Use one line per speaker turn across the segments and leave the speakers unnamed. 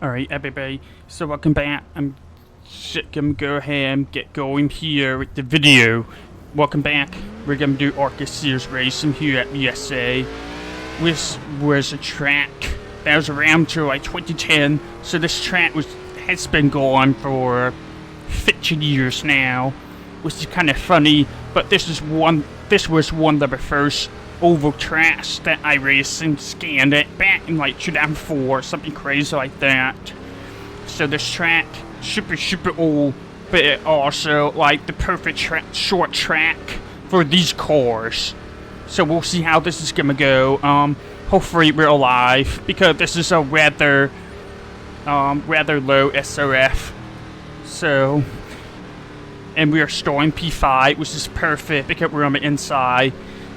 Alright, everybody, so welcome back. I'm gonna go ahead and get going here with the video. Welcome back. We're gonna do ARCA Series Racing here at USA, which was a track that was around till like 2010. So this track has been going for 15 years now, which is kind of funny. But this was one of the first oval tracks that iRacing scanned it back in like 2004, something crazy like that. So this track, super old, but it also like the perfect short track for these cars. So we'll see how this is gonna go. Hopefully we're alive, because this is a rather low SRF. So, and we are starting P5, which is perfect because we're on the inside.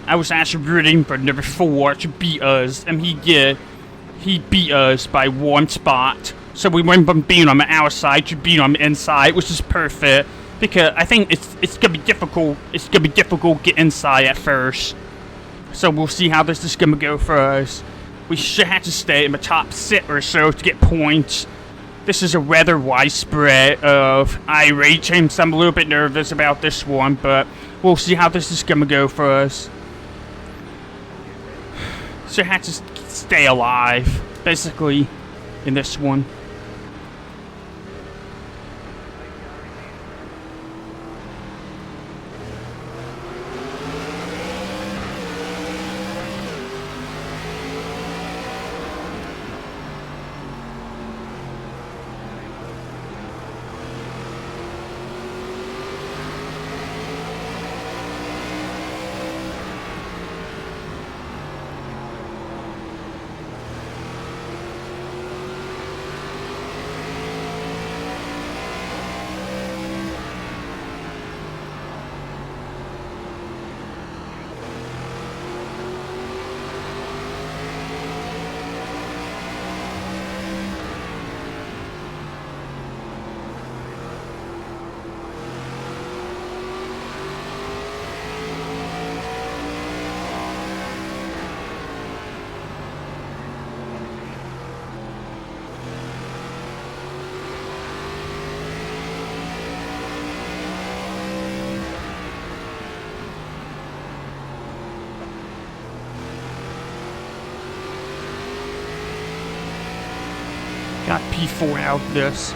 I was actually rooting for number 4 to beat us, and he beat us by 1 spot. So we went from being on the outside to being on the inside, which is perfect, because I think it's gonna be difficult. It's gonna be difficult to get inside at first. So we'll see how this is gonna go for us. We should have to stay in the top 6 or so to get points. This is a rather widespread of iRacing, so I'm a little bit nervous about this one, but we'll see how this is gonna go for us. So I had to stay alive, basically, in this one. Got P4 out of this.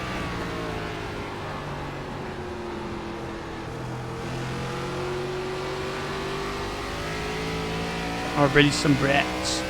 Already some wrecks.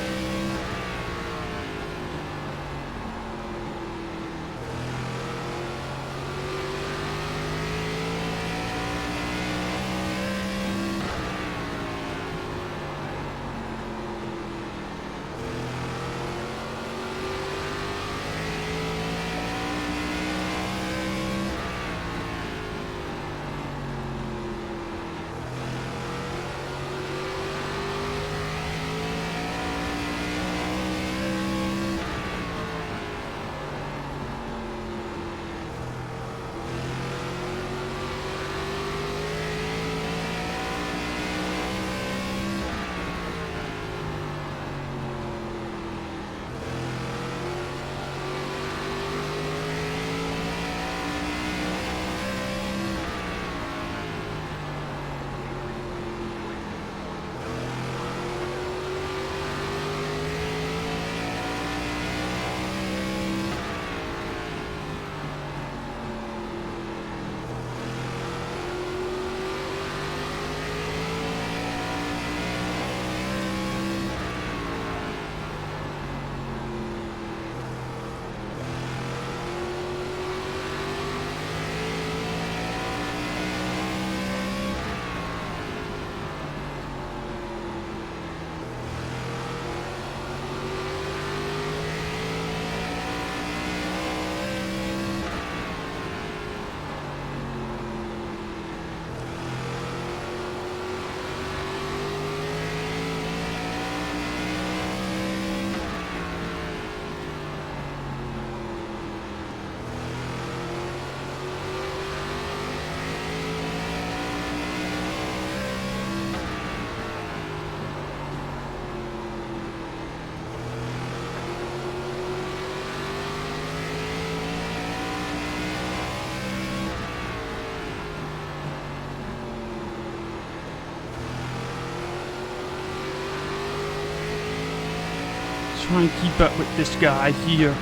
try and keep up with this guy here.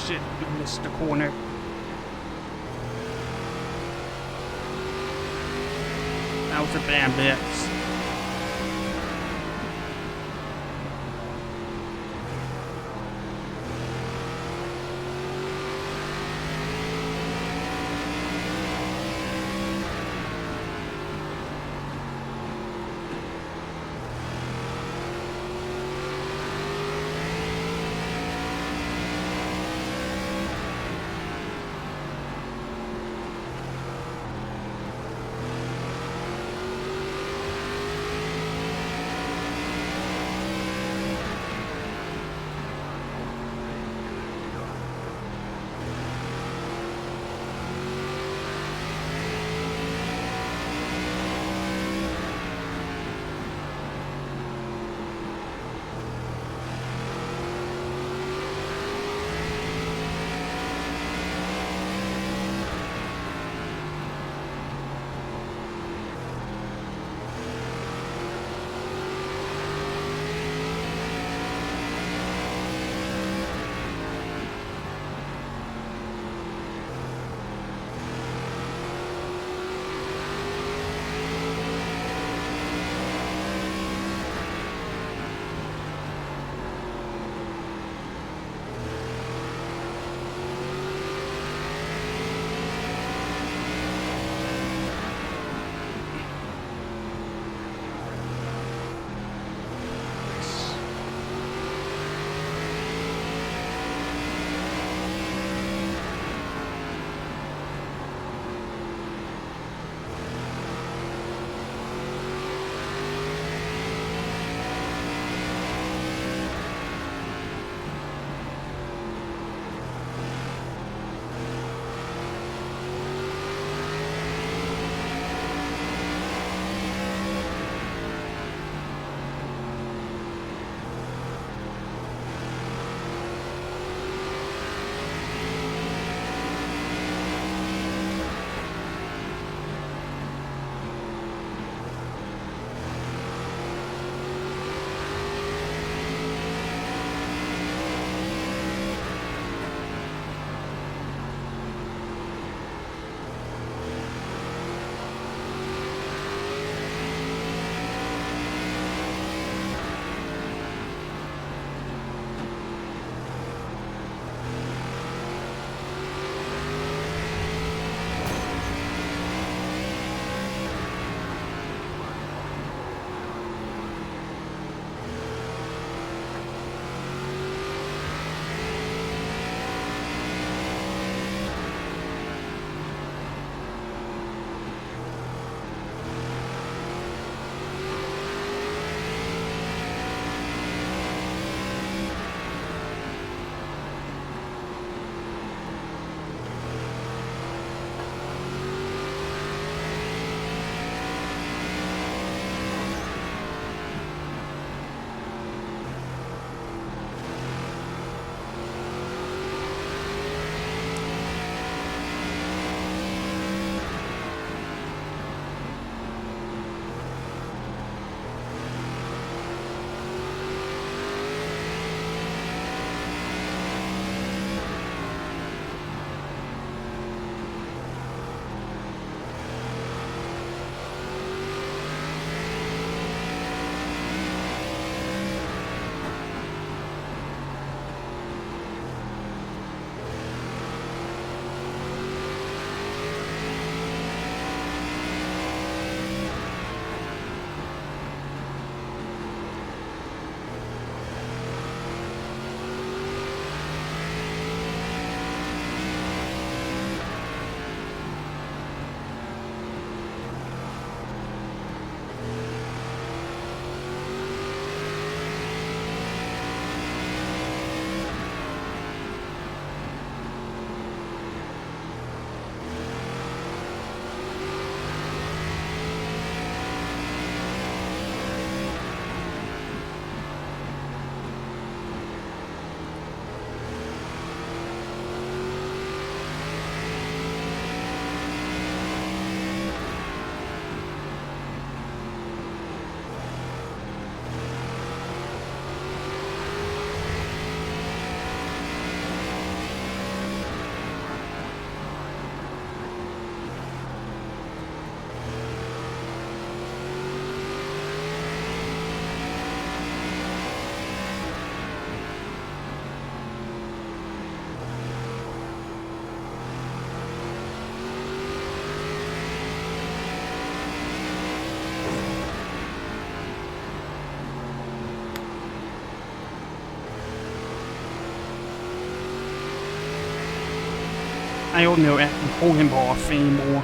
Shit, you missed the corner. That was a bad miss. I don't know if I can pull him off anymore.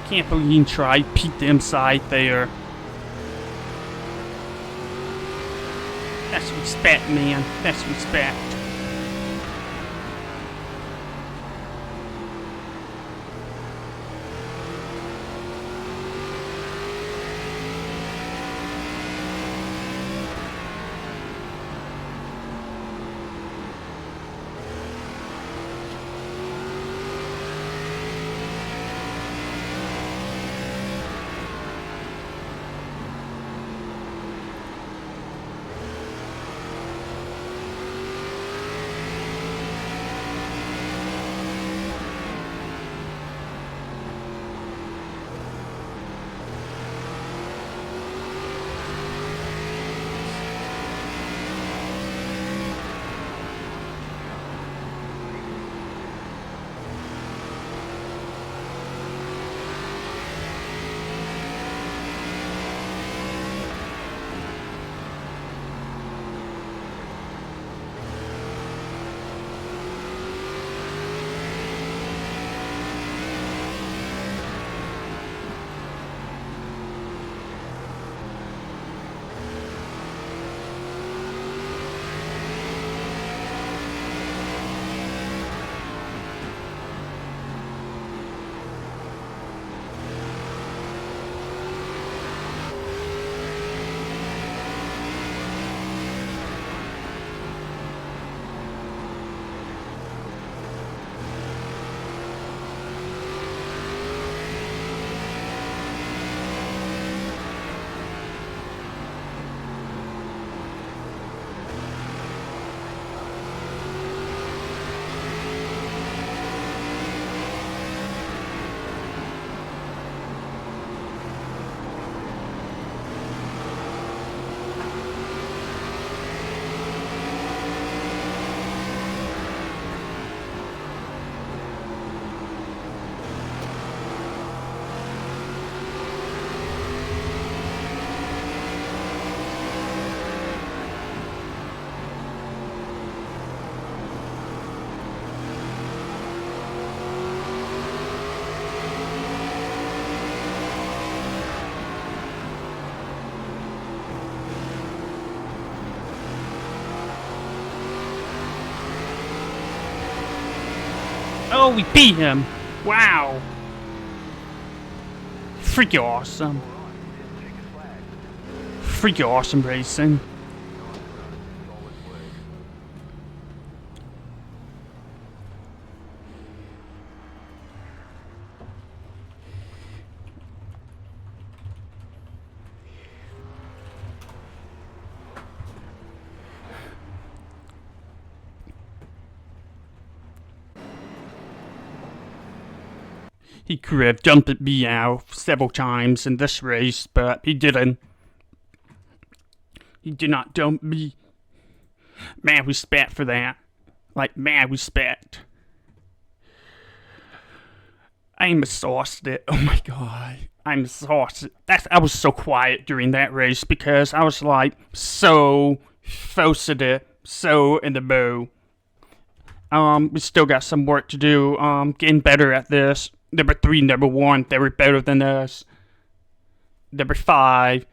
Can't believe you tried peek the inside there. That's respect, man. That's respect. Oh, we beat him! Wow! Freaking awesome. Freaking awesome racing. He could have dumped me out several times in this race, but he didn't. He did not dump me. Mad respect for that. Like, mad respect. I'm exhausted. Oh my god. I'm exhausted. I was so quiet during that race because I was like so focused, so in the mood. We still got some work to do. Getting better at this. Number 3, number 1, they were better than us. Number 5,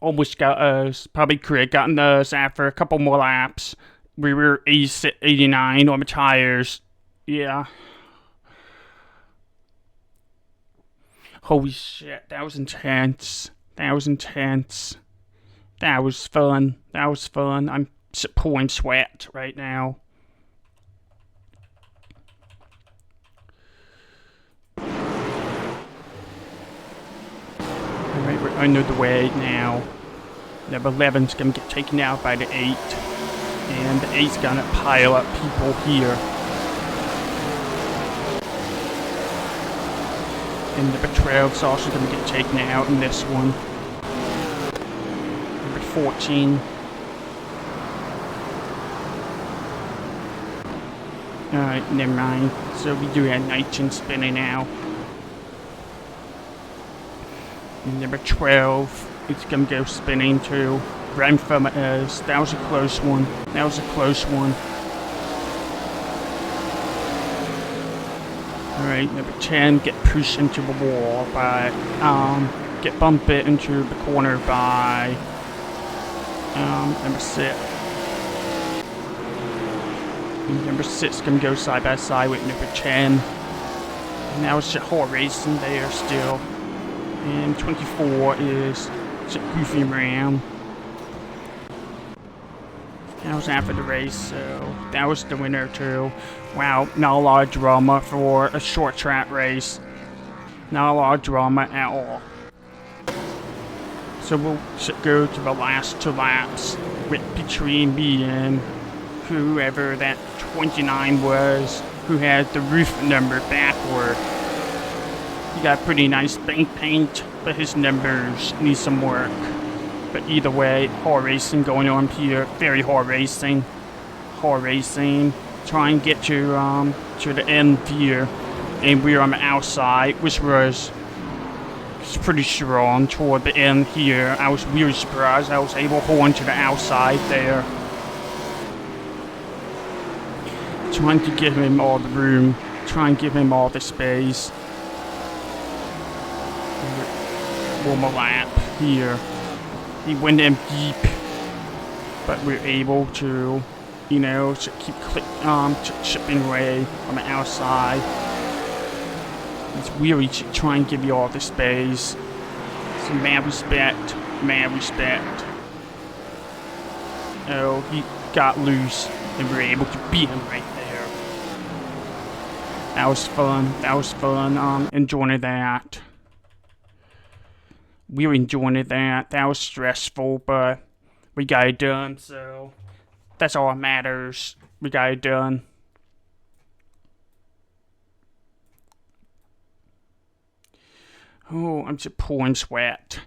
almost got us. Probably could have gotten us after a couple more laps. We were 89 on the tires. Yeah. Holy shit, that was intense. That was intense. That was fun. That was fun. I'm pouring sweat right now. Alright, we're under the way now. Number 11's gonna get taken out by the 8. And the 8's gonna pile up people here. And number 12's also gonna get taken out in this one. Number 14. Alright, never mind. So we do have nitrogen spinning now. Number 12, it's gonna go spinning too. Right from us. That was a close one. That was a close one. Alright, number 10, get pushed into the wall by, get bumped into the corner by, number 6. And number 6 gonna go side by side with number 10. And now it's just whole racing there still. And 24 is goofing around. That was after the race, so that was the winner too. Wow, not a lot of drama for a short track race. Not a lot of drama at all. So we'll go to the last 2 laps with between me and whoever that 29 was, who had the roof number backward. He got pretty nice paint, but his numbers need some work. But either way, hard racing going on here. Very hard racing. Hard racing. Try and get to the end here. And we're on the outside, which was pretty strong toward the end here. I was really surprised I was able to hold on to the outside there. Trying to give him all the room. Try and give him all the space. One more lap here. He went in deep, but we're able to, you know, to keep chipping away on the outside. It's really trying to give you all the space. So mad respect, mad respect. Oh, he got loose, and we were able to beat him right there. That was fun. That was fun. Enjoying that. We were enjoying that. That was stressful, but we got it done, so that's all that matters. We got it done. Oh, I'm just pouring sweat.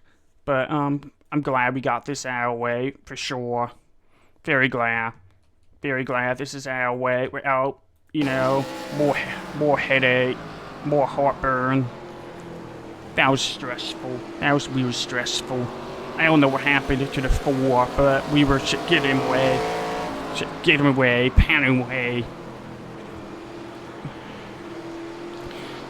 But I'm glad we got this out of the way, for sure. Very glad. Very glad this is out of the way without, you know, more headache, more heartburn. That was stressful. That was really stressful. I don't know what happened to the 4, but we were getting away, panning away.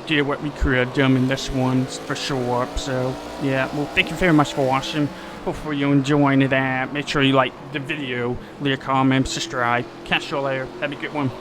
Did what we could have done in this one, for sure. So, yeah, well, thank you very much for watching. Hopefully you're enjoying that. Make sure you like the video, leave a comment, subscribe. Catch you later. Have a good one.